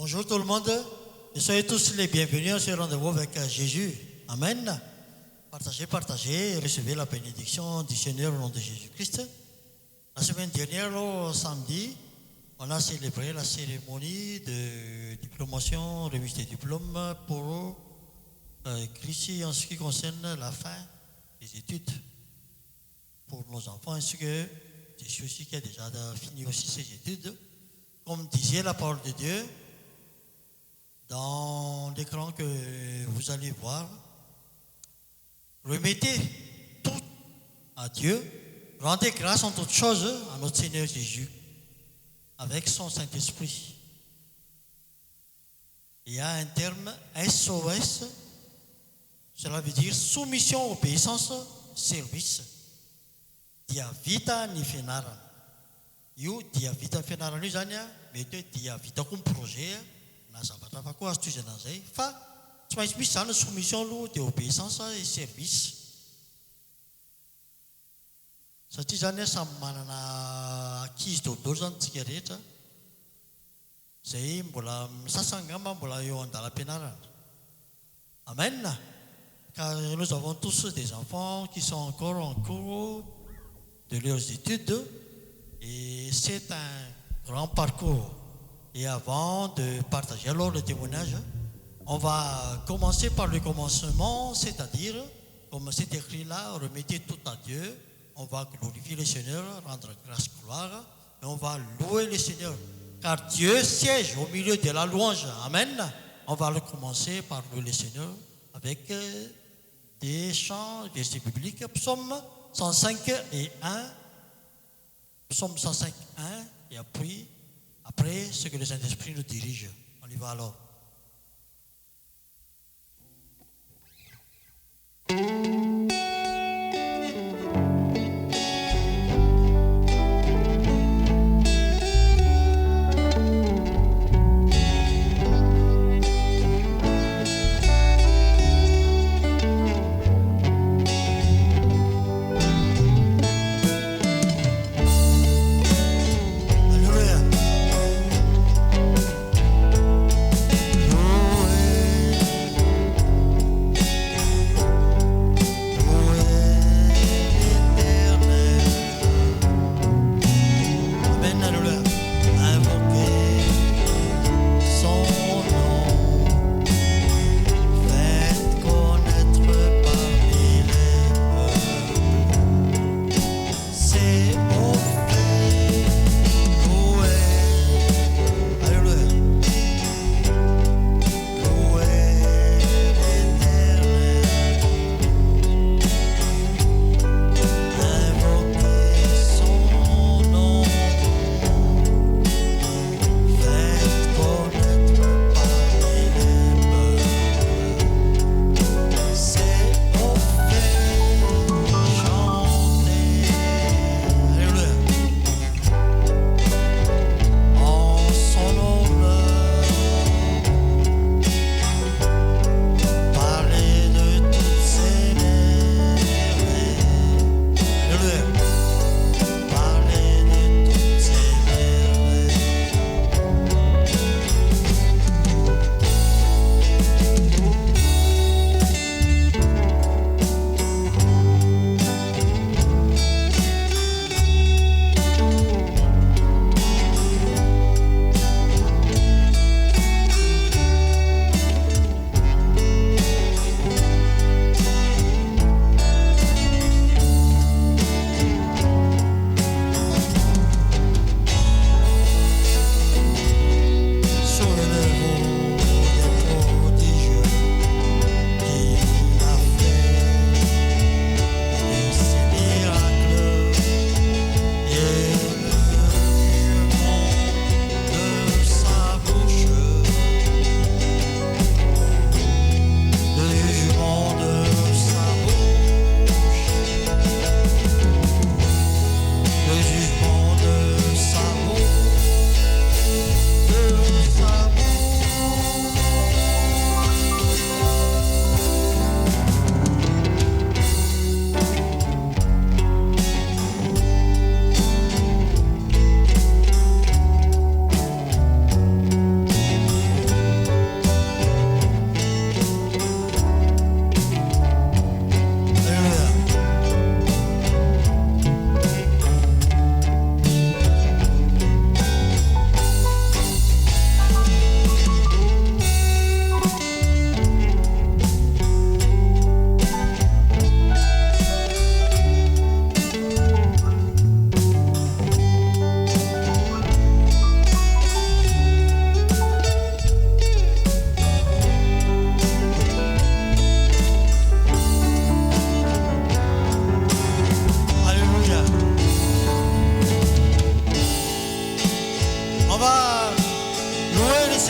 Bonjour tout le monde et soyez tous les bienvenus à ce rendez-vous avec Jésus. Amen. Partagez, recevez la bénédiction du Seigneur au nom de Jésus-Christ. La semaine dernière, au samedi, on a célébré la cérémonie de diplomation, remise des diplômes pour Christy en ce qui concerne la fin des études pour nos enfants, ainsi que Jésus aussi qui a déjà fini aussi ses études. Comme disait la parole de Dieu, dans l'écran que vous allez voir, remettez tout à Dieu, rendez grâce en toutes choses à notre Seigneur Jésus, avec son Saint-Esprit. Il y a un terme SOS, cela veut dire soumission, obéissance, service. Dia vita ni fenara. You dia vita fenara ni zania, mais dia vita comme projet. Na zavatra fa koa azo toizana zay fa tsy maintsy misy zany soumission aloha dia obéissance et service satria zany samy manana ankizy daholo zany tsika rehetra zay mbola sasany angamba mbola eo an-dalam-pianarana. Amen. Car nous avons tous des enfants qui sont encore en cours de leurs études et c'est un grand parcours. Et avant de partager alors le témoignage, on va commencer par le commencement, c'est-à-dire, comme c'est écrit là, remettez tout à Dieu, on va glorifier le Seigneur, rendre grâce, gloire, et on va louer le Seigneur, car Dieu siège au milieu de la louange. Amen. On va commencer par louer le Seigneur avec des chants, des versets bibliques, psaume 105 et 1, psaume 105, 1, et après, ce que le Saint-Esprit nous dirige. On y va alors.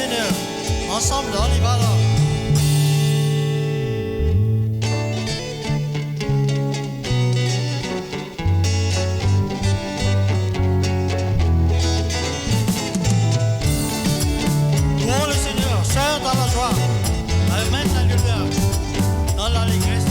Seigneur. Ensemble, on y va là. Louons le Seigneur, sœur dans la joie. Amen, alléluia. Dans l'allégresse.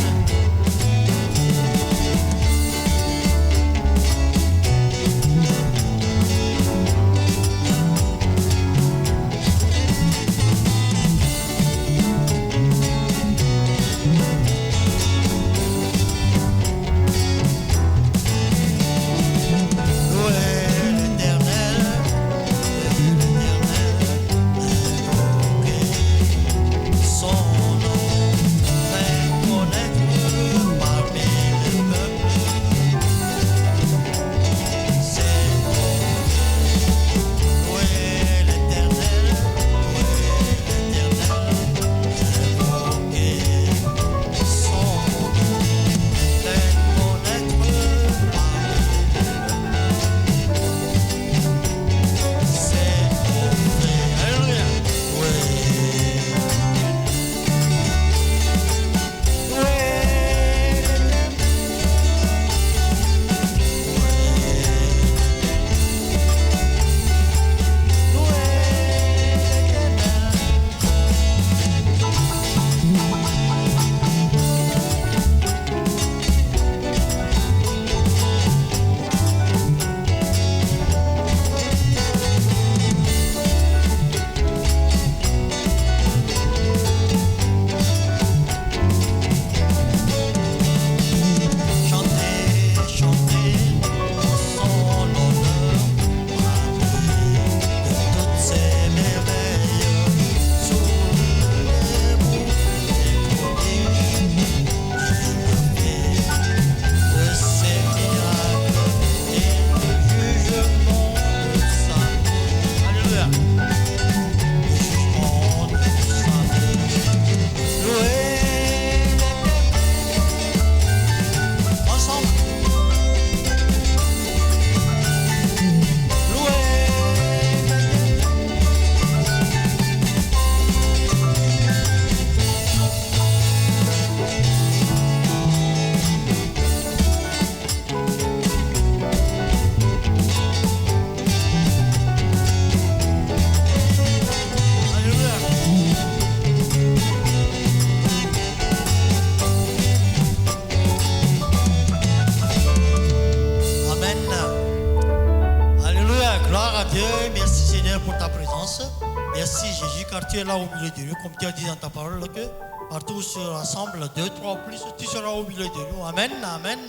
Tu es là au milieu de nous, comme tu as dit dans ta parole, que partout où se rassemble, 2, 3 plus, tu seras au milieu de nous. Amen, amen.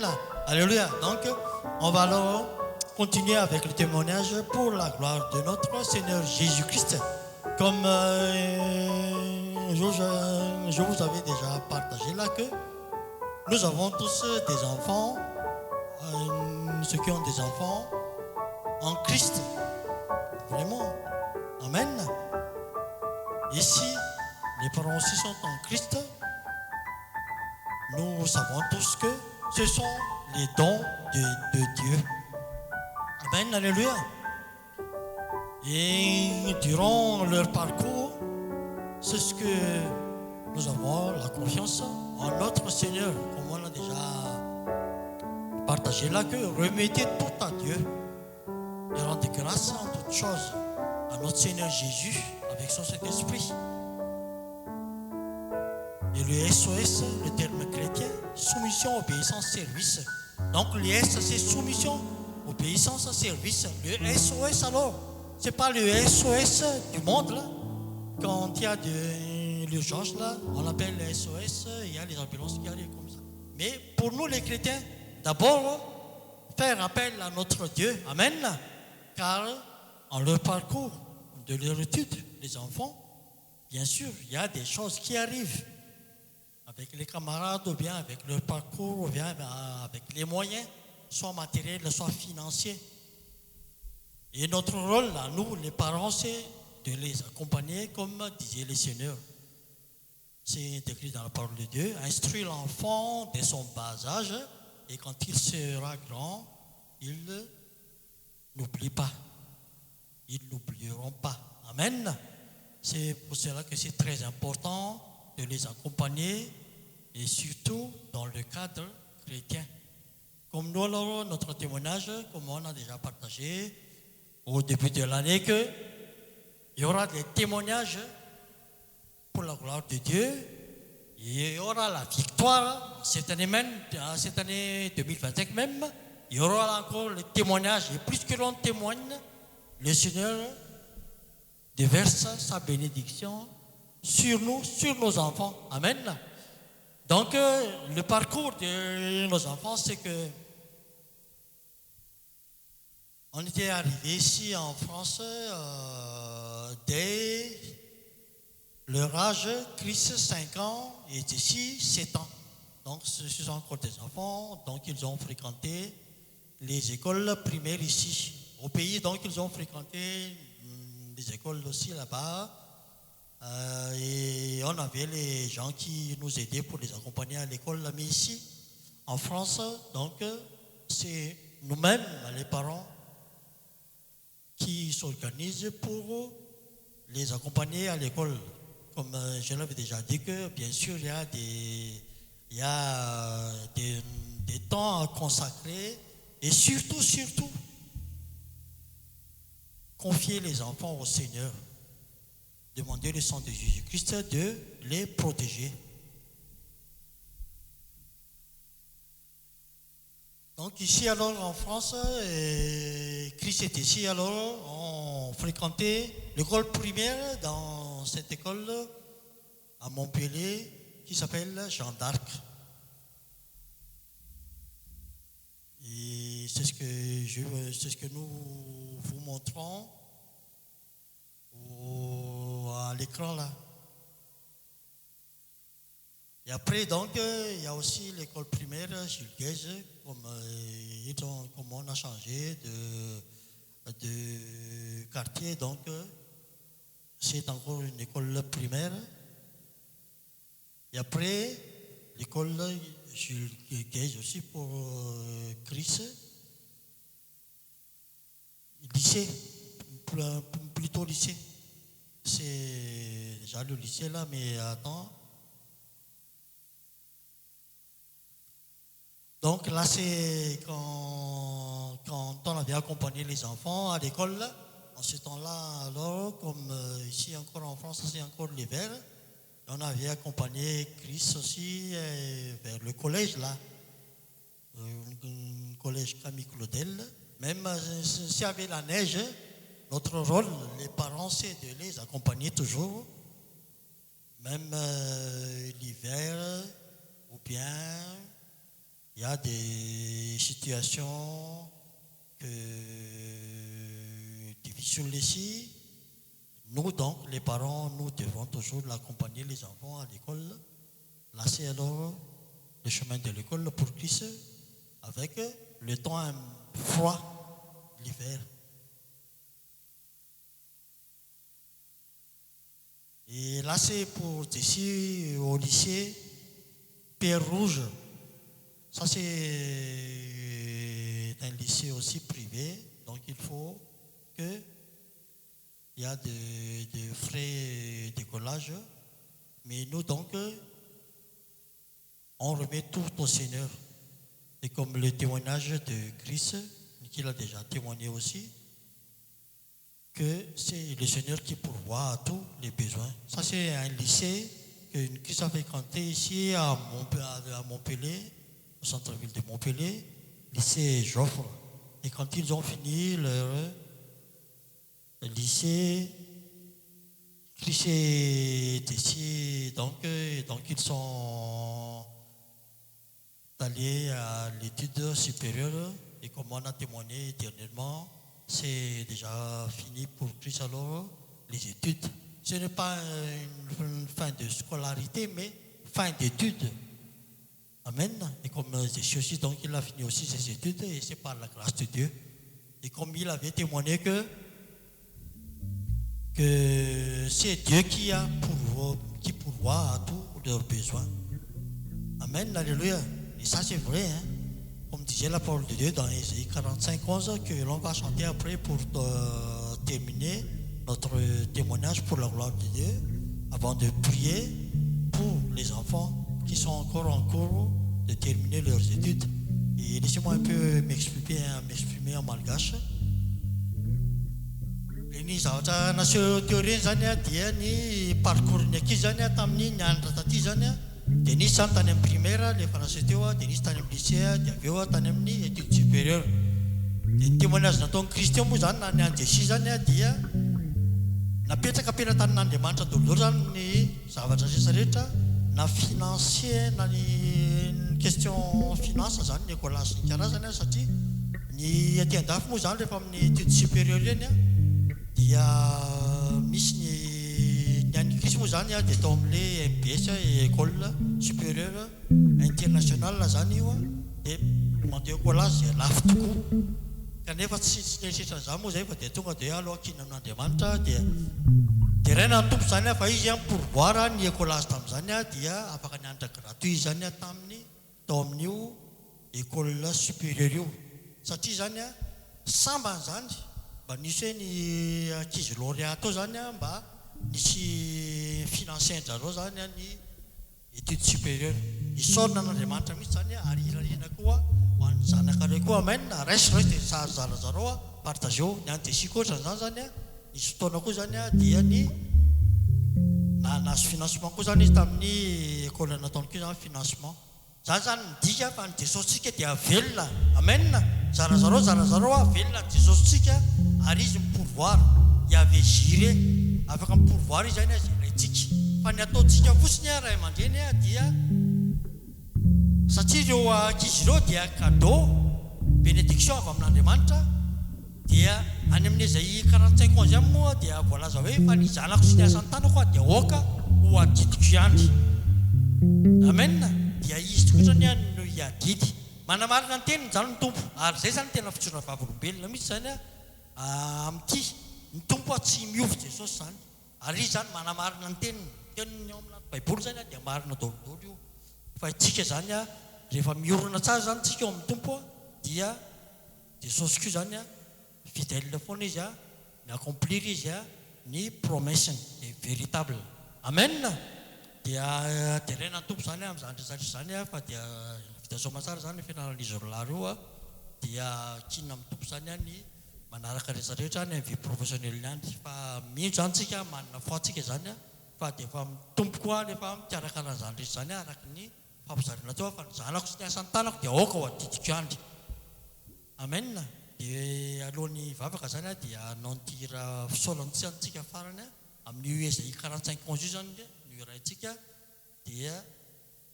Alléluia. Donc, on va alors continuer avec le témoignage pour la gloire de notre Seigneur Jésus-Christ. Comme je vous avais déjà partagé là que nous avons tous des enfants, ceux qui ont des enfants en Christ. Vraiment. Amen. Ici, les parents aussi sont en Christ. Nous savons tous que ce sont les dons de Dieu. Amen, alléluia. Et durant leur parcours, c'est ce que nous avons la confiance en notre Seigneur, comme on l'a déjà partagé là, que remettez tout à Dieu et rendez grâce en toutes choses à notre Seigneur Jésus avec son Saint-Esprit. Et le SOS, le terme chrétien, soumission, obéissance, service. Donc le S, c'est soumission, obéissance, service. Le SOS alors, c'est pas le SOS du monde là. Quand il y a de l'urgence là, on l'appelle le SOS, il y a les ambulances qui arrivent comme ça. Mais pour nous les chrétiens, d'abord, faire appel à notre Dieu. Amen. Car en leur parcours de leur étude, les enfants, bien sûr, il y a des choses qui arrivent avec les camarades ou bien avec leur parcours ou bien avec les moyens, soit matériels, soit financiers. Et notre rôle, à nous, les parents, c'est de les accompagner comme disait le Seigneur. C'est écrit dans la parole de Dieu, instruire l'enfant dès son bas âge et quand il sera grand, il n'oublie pas. Ils n'oublieront pas. Amen. C'est pour cela que c'est très important de les accompagner et surtout dans le cadre chrétien. Comme nous, alors, notre témoignage, comme on a déjà partagé au début de l'année, qu'il y aura des témoignages pour la gloire de Dieu. Il y aura la victoire cette année 2025 même. Il y aura encore le témoignage. Et plus que l'on témoigne, le Seigneur déverse sa bénédiction sur nous, sur nos enfants. Amen. Donc, le parcours de nos enfants, c'est que on était arrivé ici en France dès leur âge. Christ, 5 ans, et ici, 7 ans. Donc, ce sont encore des enfants. Donc, ils ont fréquenté les écoles primaires ici. Au pays, donc, ils ont fréquenté des écoles aussi là-bas. Et on avait les gens qui nous aidaient pour les accompagner à l'école. Mais ici, en France, donc, c'est nous-mêmes, les parents, qui s'organisent pour les accompagner à l'école. Comme je l'avais déjà dit, que bien sûr, il y a des temps à consacrer et surtout, confier les enfants au Seigneur. Demander le sang de Jésus-Christ de les protéger. Donc ici alors en France, Christ est ici alors, on fréquentait l'école primaire dans cette école à Montpellier qui s'appelle Jeanne d'Arc. Et c'est ce que nous vous montrons à l'écran là. Et après, donc, il y a aussi l'école primaire Jules Guèze, comme on a changé de quartier, donc, c'est encore une école primaire. Et après, l'école Jules Guèze aussi pour Chris. Lycée, plutôt lycée. C'est déjà le lycée là, mais attends. Donc là, c'est quand on avait accompagné les enfants à l'école, en ce temps-là, alors, comme ici encore en France, c'est encore l'hiver, on avait accompagné Chris aussi vers le collège là, un collège Camille Claudel. Même s'il y avait la neige, notre rôle, les parents, c'est de les accompagner toujours, même l'hiver, ou bien il y a des situations difficiles ici. Nous, donc, les parents, nous devons toujours l'accompagner, les enfants, à l'école. Là, c'est alors le chemin de l'école pour Christ, avec le temps froid, l'hiver. Et là, c'est pour ici, au lycée, Pierre Rouge. Ça, c'est un lycée aussi privé, donc il faut qu'il y a des frais d'écolage. Mais nous, donc, on remet tout au Seigneur. Et comme le témoignage de Christ, qu'il a déjà témoigné aussi, que c'est le Seigneur qui pourvoit à tous les besoins. Ça, c'est un lycée que Christ a fréquenté ici à Montpellier, au centre-ville de Montpellier, lycée Joffre. Et quand ils ont fini leur lycée, Christ est ici, donc ils sont allés à l'étude supérieure. Et comme on a témoigné dernièrement, c'est déjà fini pour Christ alors les études. Ce n'est pas une fin de scolarité, mais fin d'études. Amen. Et comme c'est aussi, donc il a fini aussi ses études et c'est par la grâce de Dieu. Et comme il avait témoigné que c'est Dieu qui pourvoit à tous leurs besoins. Amen. Alléluia. Et ça c'est vrai, hein. Comme disait la parole de Dieu dans Ésaïe 45, 11, que l'on va chanter après pour terminer. notre témoignage pour la gloire de Dieu avant de prier pour les enfants qui sont encore en cours de terminer leurs études. Et laissez-moi un peu m'exprimer en malgache. Ni zavatra naseho teo reny zany a dia ny parcours-ny ankizy zany a tamin'ny nianatra taty zany a dia nisy zany tany amin'ny primaire lefa naseho teo a dia nisy tany amin'ny lycée dia avy eo a tany amin'ny étude supérieure. Dia ny témoignage nataon'ny Christian moa zany na ny anjesis zany a dia napetraka ampelantanin'Andriamanitra dolodolo zany ny zavatra rehetrarehetra na financier na ny question finance zany ny écolage ny karazany a satria ny aty andafy moa zany rehefa amin'ny étude supérieure eny a dia misy ny an'ny Krisy moa zany a dia atao amin'ilay MBS école supérieure internationale zany io a dia mandeha écolage dia lafo tokoa kanefa tsy eritreritra an'izany moa zay fa dia tonga dia aloha kina amin'Andriamanitra dia raina ny tompo zany a fa izy a pourvoir ny écolage tamin'izany a dia afaka nianatra gratuit zany a tamin'ny tao amin'io école supérieure io satria zany a sambany zany mba nisy hoe ny ankizy lauréat tao zany a mba nisy financien-jareo zany a ny étude supérieure isaorina n'Andriamanitra mihitsy zany a ary irariana koa ho an'ny zanakareo koa amen raisy dia sahazarazareo a partageo ny antesiko ohatran'izany zany a nisy fotoana koa zany a dia ny nahazo financement koa zany izy tamin'ny école nataony koa zany financement zany zany midika fa ny Jesosintsika dia velona amen zarazareo a velona ny Jesosintsika ary izy mipourvoir iave gire afaka mipourvoir izy zany a génétique fa ny ataontsika fotsiny a ray aman-dreny a dia satria ireo ankizy ireo dia cadeau bénédiction avy amin'Andriamanitra dia any amin'ny izay 45 ans ihany moa dia voalaza hoe fa ny zanako sy ny asan'ny tanako a dia oka ho adidiko ihany amen dia izy tokotrany a no hiadidy manamarina ny teniny zany ny tompo ary zay zany tena fitsorana vavolombelona mihitsy zany a amin'ity ny tompo a tsy miovy Jesosy zany ary izy zany manamarina ny teniny ao amin'y baiboly zany a dia marina dolodolo io fa itsika zany a rehefa miorona tsara zany tsika eo amin'ny tompo a dia Jesosy koa zany a fidèle foana izy a mi-accomplir izy a ny promesseny dia véritable amen dia terena ny tompo zany a amin'izany resatra zany a fa dia vita soamantsara zany ny fianaran'izy roalahy reo a dia kinona amin'ny tompo zany a ny manaraka rehetrarehetra ny vie professionnel ny any fa mino zany tsika manana foantsika zany a fa dia efa mitompo koa rehefa mikarakara an'izany rehetra zany a araka ny fampizarana teo fa ny zanako sy ny asan'ny tanako dia aoka ho adidiko andry amen dia alohan'ny vavaka zany a dia nanotira fisaolantsika farany a amin'ny ezay 45 ans io zany ny iraintsika dia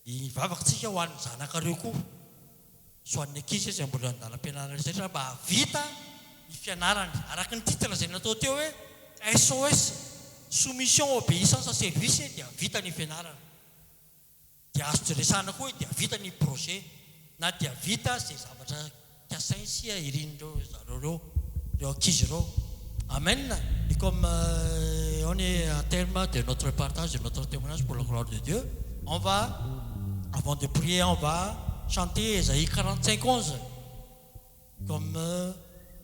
hivavakantsika ho an'ny zanakareo koa so an'ny ankizy izay mbola andalam-pianarana rehetrarehetra mba havita ny fianarany araka ny titre zay natao teo hoe SOS soumission obéissance service dia vita ny fianarana dia azo resana koa dia vita ny projet na dia vita zay zavatra kasainy sy irin'ireo zareo reo ankizy reo amen et comme on est à terme de notre partage de notre témoignage pour la gloire de Dieu on va avant de prier on va chanter Ésaïe 45:11 comme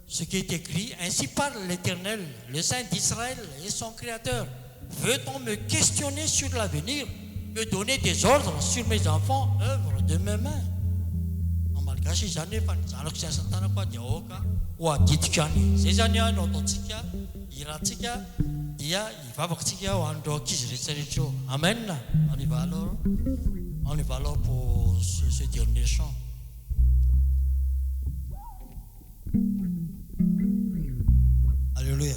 ce qui est écrit ainsi parle l'Éternel le Saint d'Israël et son Créateur veut-on me questionner sur l'avenir me donner des ordres sur mes enfants œuvre de mes mains malgache zany fa ny zanako sy asan'ny tanako a dia aoka ho adidiko any zay zany a no ataontsika irantsika dia hivavakantsika ho an'ireo ankizy rehetrarehetra eo amen on y va alors pour ce dernier chant. Alléluia.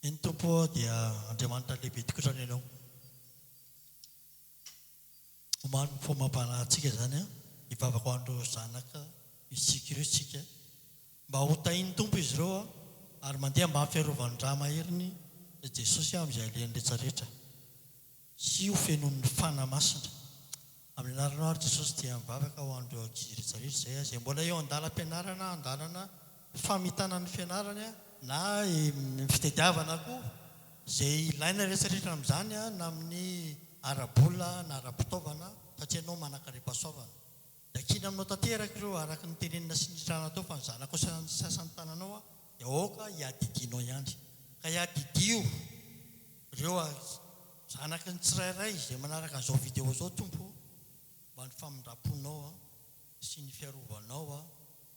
Ny tompo dia Andriamanitra lehibe tokoa izany ianao. Omany fomampanantsika zany hivavaka ho andro zanaka isika ireo tsika mba ho tahiny tompo izy ireo ary mandeha mba fiarovandra mahiriny Jesosy amin'izay alehany rehetrarehetra sy ho fenon'ny fanamasina. Amin'ny anarana ary Jesosy dia mivavaka ho andro ankizy rehetrarehetra izay mbola eo an-dalam-pianarana, andalana famitana ny fianarany na fitadiavana koa izay ilaina rehetrarehetra amin'izany na amin'ny arabola na ara-pitaovana satria ianao manan-karem-pahasoavana. Dia kina aminao tanteraka ireo araka ny tenenina sy ny trana tao fa ny zanako sasany tananao dia aoka hiadidianao ihany. Ka hiadidio ireo zanaka ny tsirairay izay manaraka an'izao vidéo izao tompo mba ny famindraponao sy ny fiarovanao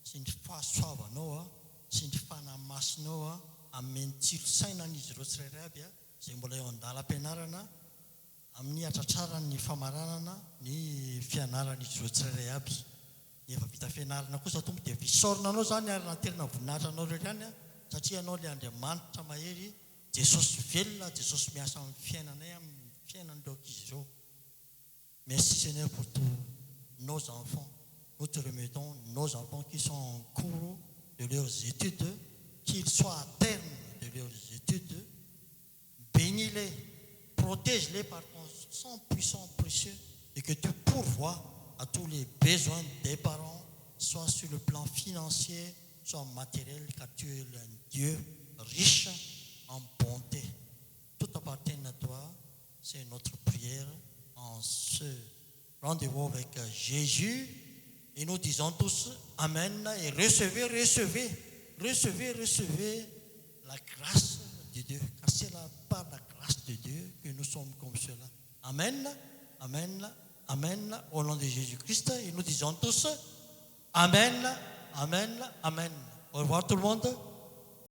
sy ny fahasoavanao sy ny fanamasinao amin'ny tsiro saina n'izy ireo tsirairay aby izay mbola eo an-dalam-pianarana amin'ny atratrarany famaranana ny fianaran'izy ireo tsirairay aby. Efa vita fianarana kosa tompo dia visorina anao zany ary naterina voninahitra anao ireo ihany satria anao ilay Andriamanitra mahery Jesosy velona, Jesosy miasa amin'ny fiainanay amin'ny fiainan'ireo ankizy ireo. Merci Seigneur pour tous nos enfants. Nous te remettons nos enfants qui sont en cours de leurs études, qu'ils soient à terme de leurs études. Bénis-les, protège-les par ton sang puissant, précieux, et que tu pourvoies à tous les besoins des parents, soit sur le plan financier, soit matériel, car tu es un Dieu riche en bonté. Tout appartient à toi. C'est notre prière en ce rendez-vous avec Jésus. Et nous disons tous Amen. Et recevez la grâce de Dieu. Car c'est par la grâce de Dieu que nous sommes comme cela. Amen. Amen. Amen. Au nom de Jésus-Christ. Et nous disons tous Amen. Amen. Amen. Au revoir tout le monde.